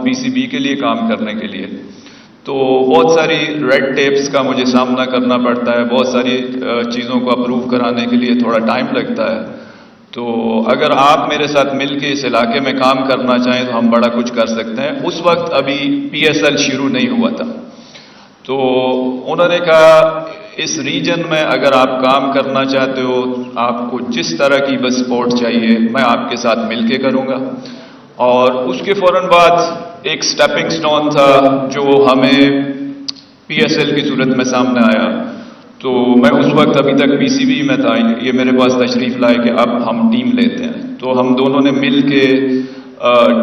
PCB کے لیے کام کرنے کے لیے. تو بہت ساری ریڈ ٹیپس کا مجھے سامنا کرنا پڑتا ہے، بہت ساری چیزوں کو اپروو کرانے کے لیے تھوڑا ٹائم لگتا ہے. تو اگر آپ میرے ساتھ مل کے اس علاقے میں کام کرنا چاہیں تو ہم بڑا کچھ کر سکتے ہیں. اس وقت ابھی PSL شروع نہیں ہوا تھا، تو انہوں نے کہا اس ریجن میں اگر آپ کام کرنا چاہتے ہو، آپ کو جس طرح کی بس سپورٹ چاہیے میں آپ کے ساتھ مل کے کروں گا. اور اس کے فوراً بعد ایک سٹیپنگ سٹون تھا جو ہمیں PSL کی صورت میں سامنے آیا. تو میں اس وقت ابھی تک PCB میں تھا، یہ میرے پاس تشریف لائے کہ اب ہم ٹیم لیتے ہیں. تو ہم دونوں نے مل کے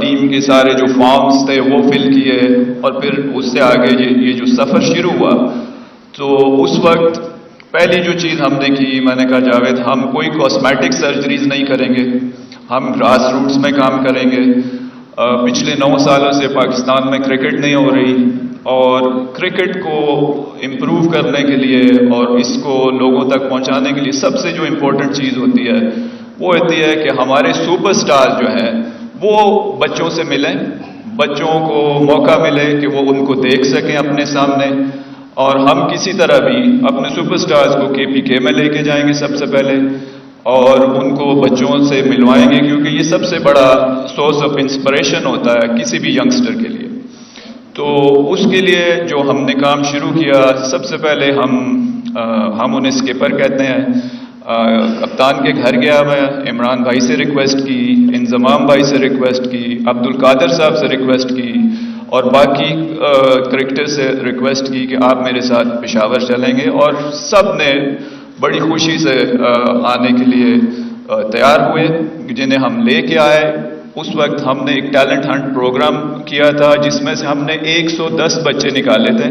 ٹیم کے سارے جو فارمز تھے وہ فل کیے، اور پھر اس سے آگے یہ جو سفر شروع ہوا. تو اس وقت پہلی جو چیز ہم نے کی، میں نے کہا جاوید ہم کوئی کاسمیٹک سرجریز نہیں کریں گے، ہم گراس روٹس میں کام کریں گے. پچھلے 9 سالوں سے پاکستان میں کرکٹ نہیں ہو رہی، اور کرکٹ کو امپروو کرنے کے لیے اور اس کو لوگوں تک پہنچانے کے لیے سب سے جو امپورٹنٹ چیز ہوتی ہے وہ ہوتی ہے کہ ہمارے سپر سٹار جو ہیں وہ بچوں سے ملیں، بچوں کو موقع ملے کہ وہ ان کو دیکھ سکیں اپنے سامنے. اور ہم کسی طرح بھی اپنے سپر سٹارز کو KPK میں لے کے جائیں گے سب سے پہلے، اور ان کو بچوں سے ملوائیں گے، کیونکہ یہ سب سے بڑا سورس آف انسپریشن ہوتا ہے کسی بھی ینگسٹر کے لیے. تو اس کے لیے جو ہم نے کام شروع کیا، سب سے پہلے ہم انہیں اسکپر کہتے ہیں. کپتان کے گھر گیا، میں عمران بھائی سے ریکویسٹ کی، انضمام بھائی سے ریکویسٹ کی، عبد القادر صاحب سے ریکویسٹ کی، اور باقی کرکٹر سے ریکویسٹ کی کہ آپ میرے ساتھ پشاور چلیں گے. اور سب نے بڑی خوشی سے آنے کے لیے تیار ہوئے، جنہیں ہم لے کے آئے. اس وقت ہم نے ایک ٹیلنٹ ہنٹ پروگرام کیا تھا جس میں سے ہم نے 110 بچے نکالے تھے.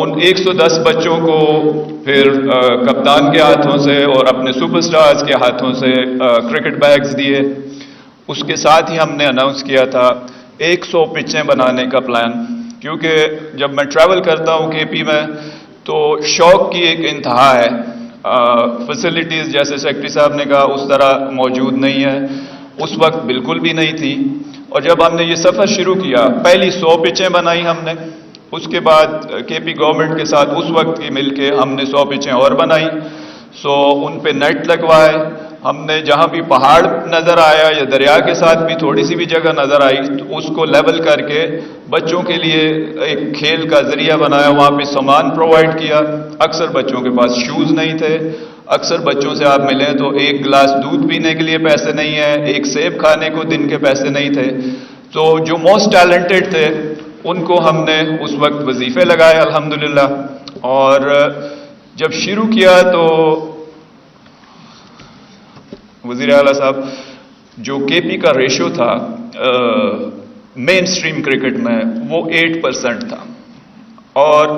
ان 110 بچوں کو پھر کپتان کے ہاتھوں سے اور اپنے سپر سٹارز کے ہاتھوں سے کرکٹ بیگز دیے. اس کے ساتھ ہی ہم نے اناؤنس کیا تھا 100 پچیں بنانے کا پلان، کیونکہ جب میں ٹریول کرتا ہوں KP میں تو شوق کی ایک انتہا ہے. فیسلٹیز جیسے سیکرٹری صاحب نے کہا اس طرح موجود نہیں ہے، اس وقت بالکل بھی نہیں تھی. اور جب ہم نے یہ سفر شروع کیا، پہلی 100 پچیں بنائی ہم نے. اس کے بعد KP گورنمنٹ کے ساتھ اس وقت کی مل کے ہم نے 100 پچیں اور بنائی. ان پہ نیٹ لگوائے. ہم نے جہاں بھی پہاڑ نظر آیا یا دریا کے ساتھ بھی تھوڑی سی بھی جگہ نظر آئی تو اس کو لیول کر کے بچوں کے لیے ایک کھیل کا ذریعہ بنایا. وہاں پہ سامان پرووائڈ کیا. اکثر بچوں کے پاس شوز نہیں تھے، اکثر بچوں سے آپ ملیں تو ایک گلاس دودھ پینے کے لیے پیسے نہیں ہیں، ایک سیب کھانے کو دن کے پیسے نہیں تھے. تو جو موسٹ ٹیلنٹڈ تھے ان کو ہم نے اس وقت وظیفے لگائے الحمدللہ. اور جب شروع کیا تو وزیر اعلیٰ صاحب جو KP کا ریشو تھا مین سٹریم کرکٹ میں وہ 8% تھا. اور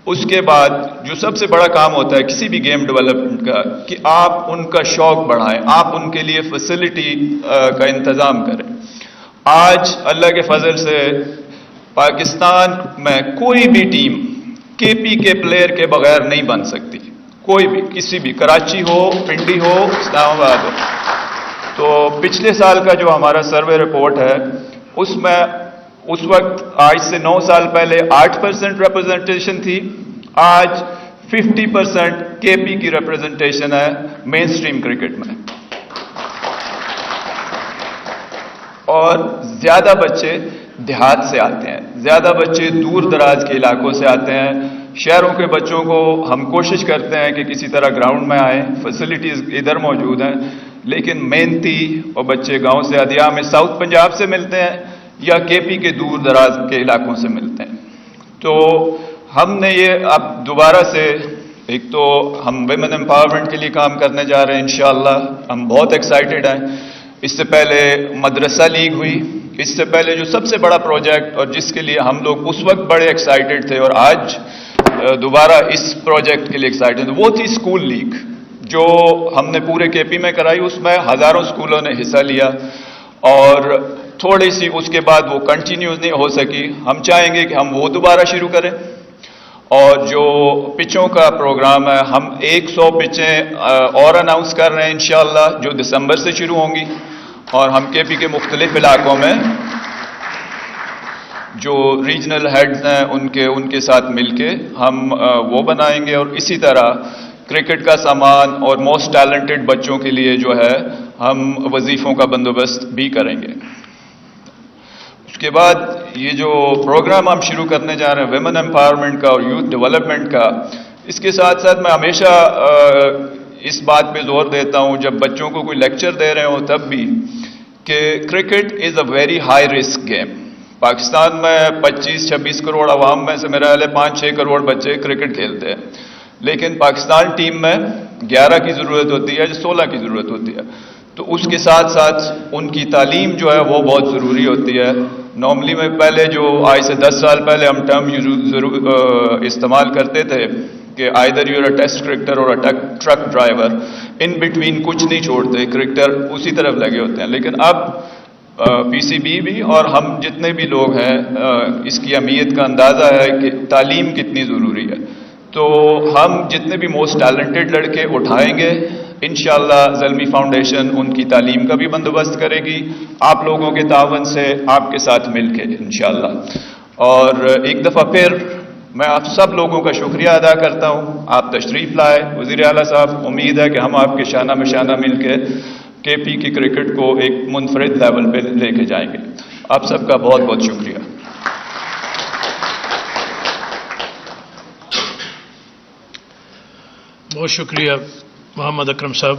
اس کے بعد جو سب سے بڑا کام ہوتا ہے کسی بھی گیم ڈیولپمنٹ کا کہ آپ ان کا شوق بڑھائیں، آپ ان کے لیے فیسلٹی کا انتظام کریں. آج اللہ کے فضل سے پاکستان میں کوئی بھی ٹیم KP کے پلیئر کے بغیر نہیں بن سکتی، کوئی بھی، کسی بھی، کراچی ہو، پنڈی ہو، اسلام آباد ہو. تو پچھلے سال کا جو ہمارا سروے رپورٹ ہے اس میں اس وقت آج سے 9 سال پہلے 8% ریپرزنٹیشن تھی، آج 50% KP کی ریپرزنٹیشن ہے مین سٹریم کرکٹ میں. اور زیادہ بچے دیہات سے آتے ہیں، زیادہ بچے دور دراز کے علاقوں سے آتے ہیں. شہروں کے بچوں کو ہم کوشش کرتے ہیں کہ کسی طرح گراؤنڈ میں آئیں، فیسلٹیز ادھر موجود ہیں، لیکن محنتی اور بچے گاؤں سے ادیا میں ساؤتھ پنجاب سے ملتے ہیں یا KP کے دور دراز کے علاقوں سے ملتے ہیں. تو ہم نے یہ اب دوبارہ سے ایک تو ہم ویمن امپاورمنٹ کے لیے کام کرنے جا رہے ہیں انشاءاللہ، ہم بہت ایکسائٹڈ ہیں. اس سے پہلے مدرسہ لیگ ہوئی، اس سے پہلے جو سب سے بڑا پروجیکٹ اور جس کے لیے ہم لوگ اس وقت بڑے ایکسائٹڈ تھے اور آج دوبارہ اس پروجیکٹ کے لیے ایکسائٹڈ، وہ تھی اسکول لیگ جو ہم نے پورے KP میں کرائی. اس میں ہزاروں اسکولوں نے حصہ لیا اور تھوڑی سی اس کے بعد وہ کنٹینیوز نہیں ہو سکی. ہم چاہیں گے کہ ہم وہ دوبارہ شروع کریں. اور جو پچوں کا پروگرام ہے ہم 100 پچیں اور اناؤنس کر رہے ہیں انشاءاللہ جو دسمبر سے شروع ہوں گی، اور ہم KP کے مختلف علاقوں میں جو ریجنل ہیڈز ہیں ان کے ساتھ مل کے ہم وہ بنائیں گے، اور اسی طرح کرکٹ کا سامان اور موسٹ ٹیلنٹڈ بچوں کے لیے جو ہے ہم وظیفوں کا بندوبست بھی کریں گے۔ اس کے بعد یہ جو پروگرام ہم شروع کرنے جا رہے ہیں ویمن امپاورمنٹ کا اور یوتھ ڈیولپمنٹ کا، اس کے ساتھ ساتھ میں ہمیشہ اس بات پہ زور دیتا ہوں جب بچوں کو کوئی لیکچر دے رہے ہوں تب بھی، کہ cricket is a very high risk game. Pakistan میں 25-26 کروڑ عوام میں سے میرا خیال ہے 5-6 کروڑ بچے کرکٹ کھیلتے ہیں، لیکن پاکستان ٹیم میں 11 کی ضرورت ہوتی ہے یا 16 کی ضرورت ہوتی ہے، تو اس کے ساتھ ساتھ ان کی تعلیم جو ہے وہ بہت ضروری ہوتی ہے۔ نارملی میں پہلے جو آج سے 10 سال پہلے ہم ٹرم استعمال کرتے تھے کہ either you are a test cricketer اور ٹرک ڈرائیور، ان بٹوین کچھ نہیں چھوڑتے، کرکٹر اسی طرف لگے ہوتے ہیں، لیکن اب پی سی بی بھی اور ہم جتنے بھی لوگ ہیں اس کی اہمیت کا اندازہ ہے کہ تعلیم کتنی ضروری ہے۔ تو ہم جتنے بھی موسٹ ٹیلنٹڈ لڑکے اٹھائیں گے، انشاءاللہ زلمی فاؤنڈیشن ان کی تعلیم کا بھی بندوبست کرے گی، آپ لوگوں کے تعاون سے، آپ کے ساتھ مل کے انشاءاللہ۔ اور ایک دفعہ پھر میں آپ سب لوگوں کا شکریہ ادا کرتا ہوں، آپ تشریف لائے وزیر اعلیٰ صاحب، امید ہے کہ ہم آپ کے شانہ بشانہ مل کے کے پی کی کرکٹ کو ایک منفرد لیول پہ لے کے جائیں گے۔ آپ سب کا بہت بہت شکریہ۔ بہت شکریہ محمد اکرم صاحب۔